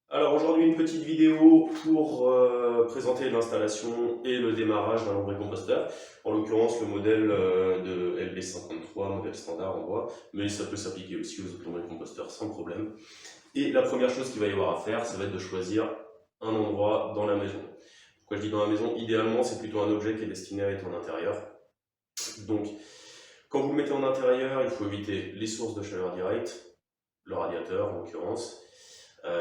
Alors aujourd'hui une petite vidéo pour présenter l'installation et le démarrage d'un lombricomposteur. En l'occurrence le modèle de LB53, modèle standard en bois, mais ça peut s'appliquer aussi aux autres lombricomposteurs sans problème. Et la première chose qu'il va y avoir à faire, ça va être de choisir un endroit dans la maison. Pourquoi je dis dans la maison? Idéalement c'est plutôt un objet qui est destiné à être en intérieur. Donc quand vous le mettez en intérieur, il faut éviter les sources de chaleur directe, le radiateur en l'occurrence.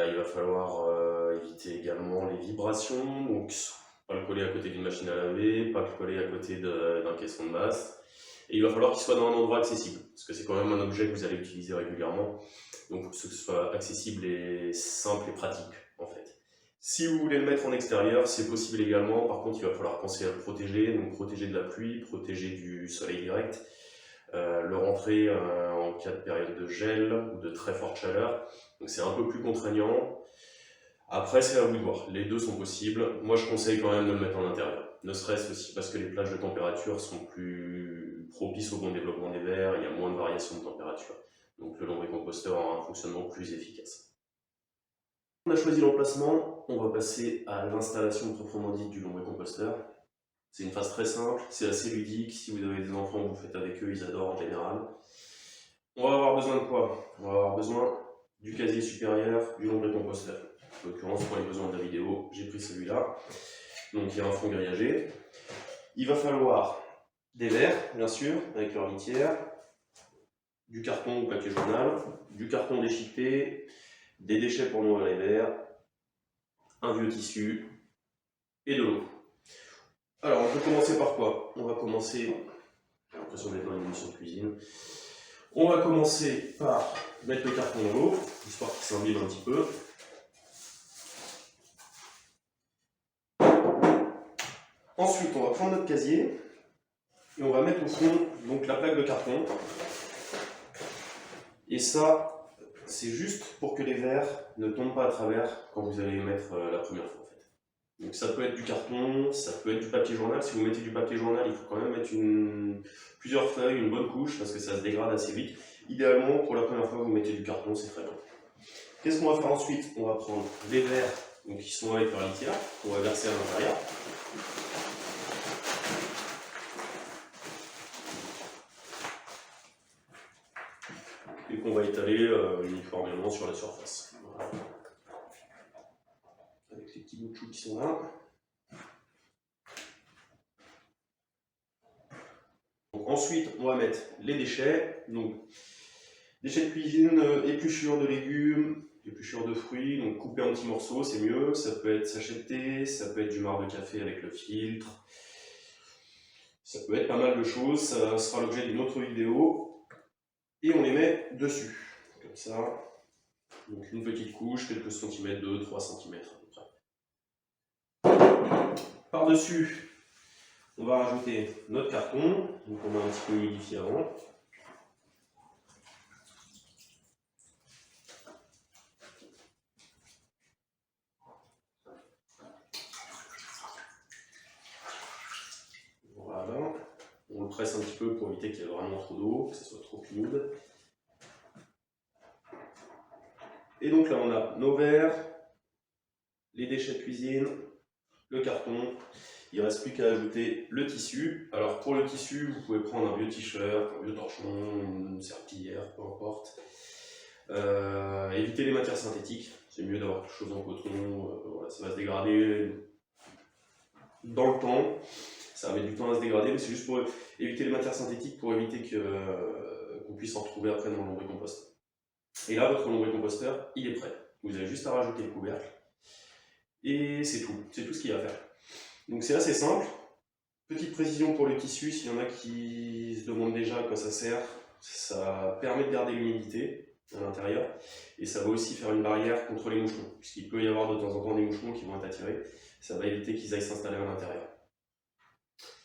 Il va falloir éviter également les vibrations, donc pas le coller à côté d'une machine à laver, pas le coller à côté d'un caisson de masse. Et il va falloir qu'il soit dans un endroit accessible, parce que c'est quand même un objet que vous allez utiliser régulièrement, donc il faut que ce soit accessible et simple et pratique en fait. Si vous voulez le mettre en extérieur, c'est possible également, par contre il va falloir penser à le protéger, donc protéger de la pluie, protéger du soleil direct, le rentrer en cas de période de gel ou de très forte chaleur, donc c'est un peu plus contraignant. Après c'est à vous de voir, les deux sont possibles. Moi je conseille quand même de le mettre en intérieur, ne serait-ce aussi parce que les plages de température sont plus propices au bon développement des vers, il y a moins de variations de température, donc le lombricomposteur aura un fonctionnement plus efficace. On a choisi l'emplacement, on va passer à l'installation proprement dite du lombricomposteur. C'est une phase très simple, c'est assez ludique. Si vous avez des enfants, vous faites avec eux, ils adorent en général. On va avoir besoin de quoi? On va avoir besoin du casier supérieur du lombricomposteur. En l'occurrence, pour les besoins de la vidéo, j'ai pris celui-là. Donc il y a un fond grillagé. Il va falloir des verres, bien sûr, avec leur litière, du carton ou papier journal, du carton déchiqueté, des déchets pour nourrir les verres, un vieux tissu et de l'eau. Alors, on peut commencer par quoi? On va commencer, j'ai l'impression d'être dans une émission de cuisine. On va commencer par mettre le carton dans l'eau, histoire qu'il s'imbibe un petit peu. Ensuite, on va prendre notre casier et on va mettre au fond donc, la plaque de carton. Et ça, c'est juste pour que les verres ne tombent pas à travers quand vous allez les mettre la première fois. Donc ça peut être du carton, ça peut être du papier journal. Si vous mettez du papier journal, il faut quand même mettre plusieurs feuilles, une bonne couche, parce que ça se dégrade assez vite. Idéalement, pour la première fois, vous mettez du carton, c'est très bien. Qu'est-ce qu'on va faire ensuite? On va prendre les verres donc, qui sont avec leur litière, qu'on va verser à l'intérieur. Et qu'on va étaler uniformément sur la surface. Voilà. Avec les petits bouts de chou qui sont là. Donc, ensuite, on va mettre les déchets. Donc, déchets de cuisine, épluchures de légumes, épluchures de fruits, donc couper en petits morceaux, c'est mieux. Ça peut être sachet de thé, ça peut être du marc de café avec le filtre. Ça peut être pas mal de choses, ça sera l'objet d'une autre vidéo. Et on les met dessus, comme ça. Donc une petite couche, quelques centimètres, 2-3 cm à peu près. Par-dessus, on va rajouter notre carton, donc on a un petit peu humidifié avant. Voilà, on le presse un petit peu pour éviter qu'il y ait vraiment trop d'eau, que ce soit trop humide. Et donc là on a nos verres, les déchets de cuisine, le carton. Il ne reste plus qu'à ajouter le tissu. Alors pour le tissu, vous pouvez prendre un vieux t-shirt, un vieux torchon, une serpillière, peu importe. Évitez les matières synthétiques, c'est mieux d'avoir quelque chose en coton, voilà, ça va se dégrader dans le temps, ça va mettre du temps à se dégrader, mais c'est juste pour éviter les matières synthétiques pour éviter qu'on puisse en retrouver après dans le lombricomposteur. Et là, votre lombricomposteur, il est prêt. Vous avez juste à rajouter le couvercle. Et c'est tout ce qu'il y a à faire. Donc c'est assez simple. Petite précision pour le tissu, s'il y en a qui se demandent déjà à quoi ça sert, ça permet de garder l'humidité à l'intérieur et ça va aussi faire une barrière contre les moucherons, puisqu'il peut y avoir de temps en temps des moucherons qui vont être attirés. Ça va éviter qu'ils aillent s'installer à l'intérieur.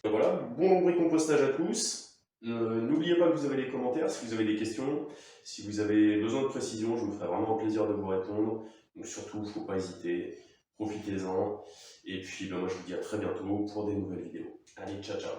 Voilà, bon lombricompostage à tous. N'oubliez pas que vous avez les commentaires si vous avez des questions. Si vous avez besoin de précision, je me ferai vraiment plaisir de vous répondre. Donc surtout, il ne faut pas hésiter. Profitez-en. Et puis, moi, je vous dis à très bientôt pour des nouvelles vidéos. Allez, ciao, ciao.